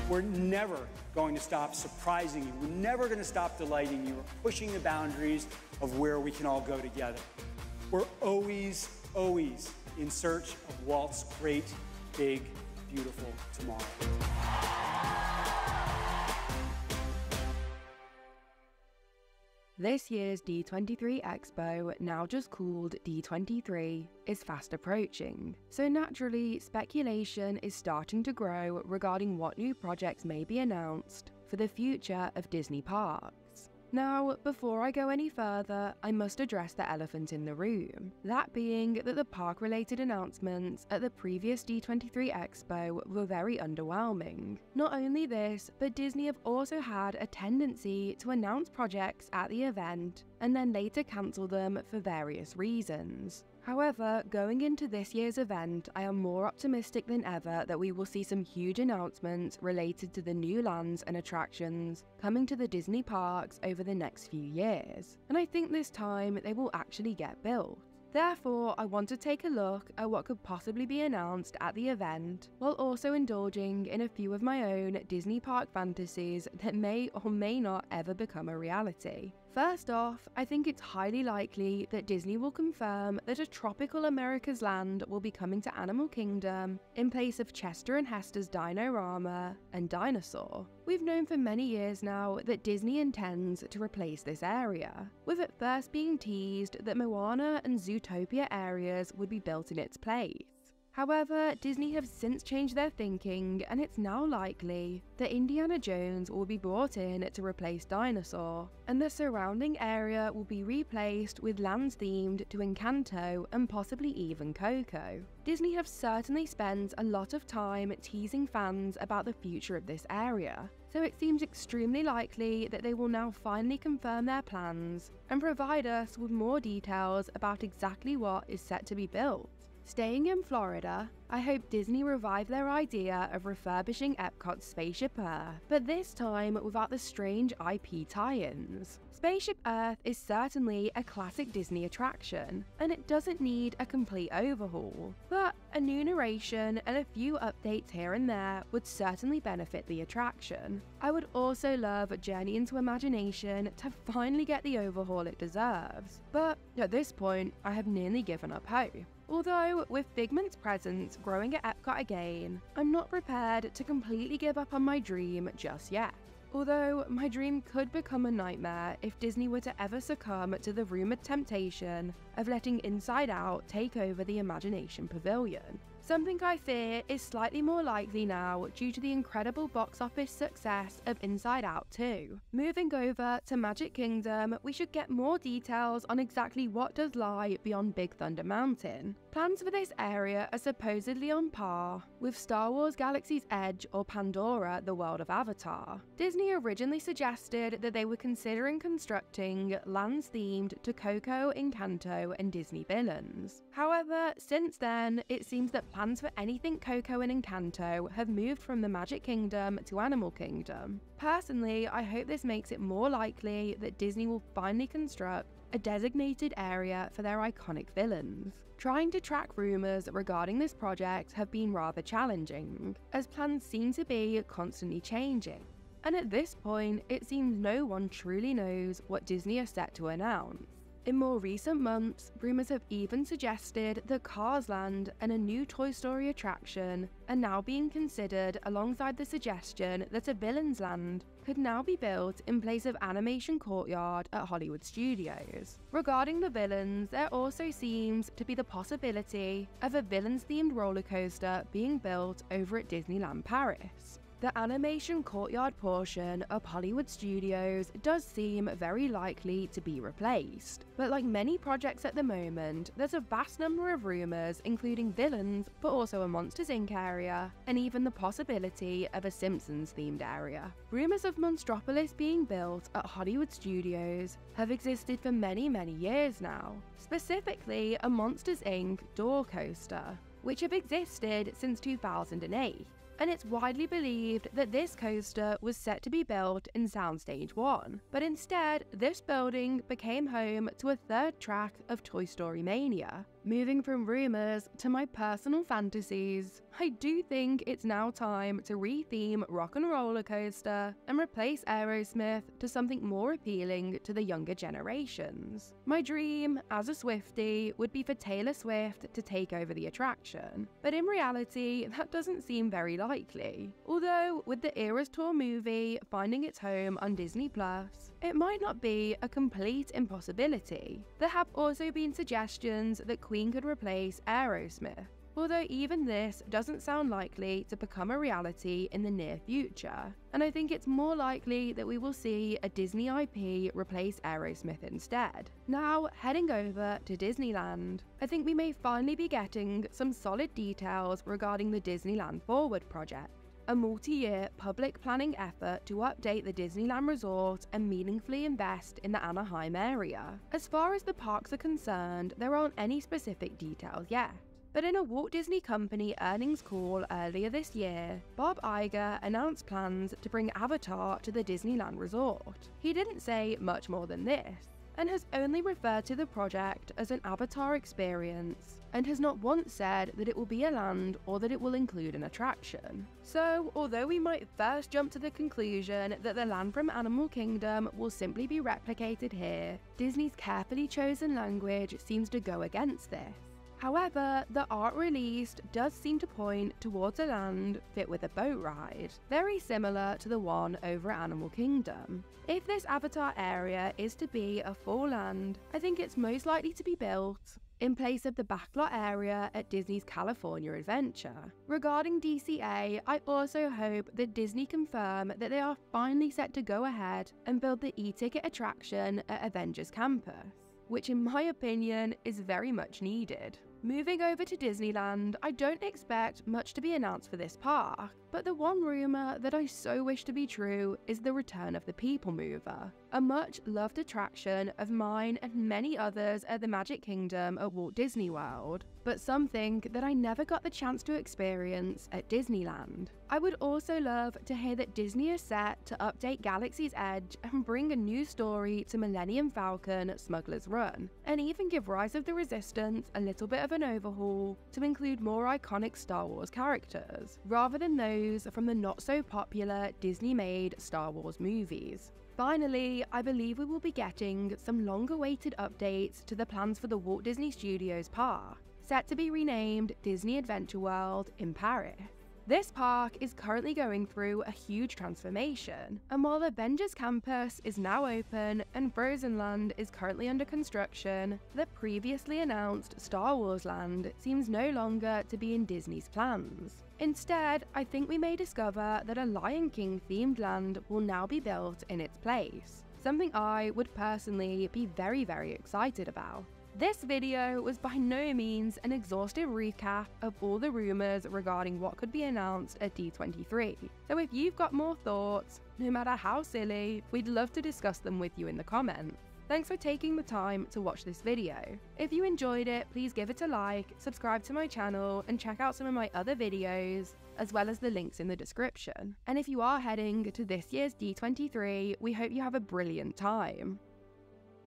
We're never going to stop surprising you. We're never going to stop delighting you or pushing the boundaries of where we can all go together. We're always in search of Walt's great, big, beautiful tomorrow. This year's D23 Expo, now just called D23, is fast approaching, so naturally speculation is starting to grow regarding what new projects may be announced for the future of Disney parks. Now, before I go any further, I must address the elephant in the room, that being that the park-related announcements at the previous D23 Expo were very underwhelming. Not only this, but Disney have also had a tendency to announce projects at the event and then later cancel them for various reasons. However, going into this year's event, I am more optimistic than ever that we will see some huge announcements related to the new lands and attractions coming to the Disney parks over the next few years, and I think this time they will actually get built. Therefore, I want to take a look at what could possibly be announced at the event, while also indulging in a few of my own Disney park fantasies that may or may not ever become a reality. First off, I think it's highly likely that Disney will confirm that a tropical America's Land will be coming to Animal Kingdom in place of Chester and Hester's Dino-Rama and Dinosaur. We've known for many years now that Disney intends to replace this area, with it first being teased that Moana and Zootopia areas would be built in its place. However, Disney have since changed their thinking, and it's now likely that Indiana Jones will be brought in to replace Dinosaur, and the surrounding area will be replaced with lands themed to Encanto and possibly even Coco. Disney have certainly spent a lot of time teasing fans about the future of this area, so it seems extremely likely that they will now finally confirm their plans and provide us with more details about exactly what is set to be built. Staying in Florida, I hope Disney revive their idea of refurbishing Epcot's Spaceship Earth, but this time without the strange IP tie-ins. Spaceship Earth is certainly a classic Disney attraction, and it doesn't need a complete overhaul, but a new narration and a few updates here and there would certainly benefit the attraction. I would also love Journey into Imagination to finally get the overhaul it deserves, but at this point, I have nearly given up hope. Although, with Figment's presence growing at Epcot again, I'm not prepared to completely give up on my dream just yet. Although, my dream could become a nightmare if Disney were to ever succumb to the rumoured temptation of letting Inside Out take over the Imagination Pavilion. Something I fear is slightly more likely now due to the incredible box office success of Inside Out 2. Moving over to Magic Kingdom, we should get more details on exactly what does lie beyond Big Thunder Mountain. Plans for this area are supposedly on par with Star Wars Galaxy's Edge or Pandora: The World of Avatar. Disney originally suggested that they were considering constructing lands themed to Coco, Encanto, and Disney villains. However, since then, it seems that plans for anything Coco and Encanto have moved from the Magic Kingdom to Animal Kingdom. Personally, I hope this makes it more likely that Disney will finally construct a designated area for their iconic villains. Trying to track rumours regarding this project have been rather challenging, as plans seem to be constantly changing. And at this point, it seems no one truly knows what Disney are set to announce. In more recent months, rumours have even suggested that Cars Land and a new Toy Story attraction are now being considered, alongside the suggestion that a Villains Land could now be built in place of Animation Courtyard at Hollywood Studios. Regarding the villains, there also seems to be the possibility of a villains-themed roller coaster being built over at Disneyland Paris. The Animation Courtyard portion of Hollywood Studios does seem very likely to be replaced, but like many projects at the moment, there's a vast number of rumours including villains, but also a Monsters Inc. area, and even the possibility of a Simpsons-themed area. Rumours of Monstropolis being built at Hollywood Studios have existed for many years now, specifically a Monsters Inc. door coaster, which have existed since 2008. And it's widely believed that this coaster was set to be built in Soundstage 1, but instead, this building became home to a third track of Toy Story Mania. Moving from rumours to my personal fantasies, I do think it's now time to re-theme Rock and Roller Coaster and replace Aerosmith to something more appealing to the younger generations. My dream, as a Swiftie, would be for Taylor Swift to take over the attraction, but in reality, that doesn't seem very likely. Although, with the Eras Tour movie finding its home on Disney+, it might not be a complete impossibility. There have also been suggestions that Queen could replace Aerosmith, although even this doesn't sound likely to become a reality in the near future, and I think it's more likely that we will see a Disney IP replace Aerosmith instead. Now, heading over to Disneyland, I think we may finally be getting some solid details regarding the Disneyland Forward project, a multi-year public planning effort to update the Disneyland Resort and meaningfully invest in the Anaheim area. As far as the parks are concerned, there aren't any specific details yet. But in a Walt Disney Company earnings call earlier this year, Bob Iger announced plans to bring Avatar to the Disneyland Resort. He didn't say much more than this, and has only referred to the project as an Avatar experience, and has not once said that it will be a land or that it will include an attraction. So, although we might first jump to the conclusion that the land from Animal Kingdom will simply be replicated here, Disney's carefully chosen language seems to go against this. However, the art released does seem to point towards a land fit with a boat ride, very similar to the one over at Animal Kingdom. If this Avatar area is to be a full land, I think it's most likely to be built in place of the backlot area at Disney's California Adventure. Regarding DCA, I also hope that Disney confirm that they are finally set to go ahead and build the e-ticket attraction at Avengers Campus, which in my opinion is very much needed. Moving over to Disneyland, I don't expect much to be announced for this park, but the one rumour that I so wish to be true is the return of the People Mover, a much loved attraction of mine and many others at the Magic Kingdom at Walt Disney World, but something that I never got the chance to experience at Disneyland. I would also love to hear that Disney is set to update Galaxy's Edge and bring a new story to Millennium Falcon Smuggler's Run, and even give Rise of the Resistance a little bit of an overhaul to include more iconic Star Wars characters, rather than those from the not-so-popular Disney-made Star Wars movies. Finally, I believe we will be getting some long-awaited updates to the plans for the Walt Disney Studios park, set to be renamed Disney Adventure World in Paris. This park is currently going through a huge transformation, and while Avengers Campus is now open and Frozen Land is currently under construction, the previously announced Star Wars Land seems no longer to be in Disney's plans. Instead, I think we may discover that a Lion King themed land will now be built in its place, something I would personally be very excited about. This video was by no means an exhaustive recap of all the rumours regarding what could be announced at D23, so if you've got more thoughts, no matter how silly, we'd love to discuss them with you in the comments. Thanks for taking the time to watch this video. If you enjoyed it, please give it a like, subscribe to my channel, and check out some of my other videos, as well as the links in the description. And if you are heading to this year's D23, we hope you have a brilliant time.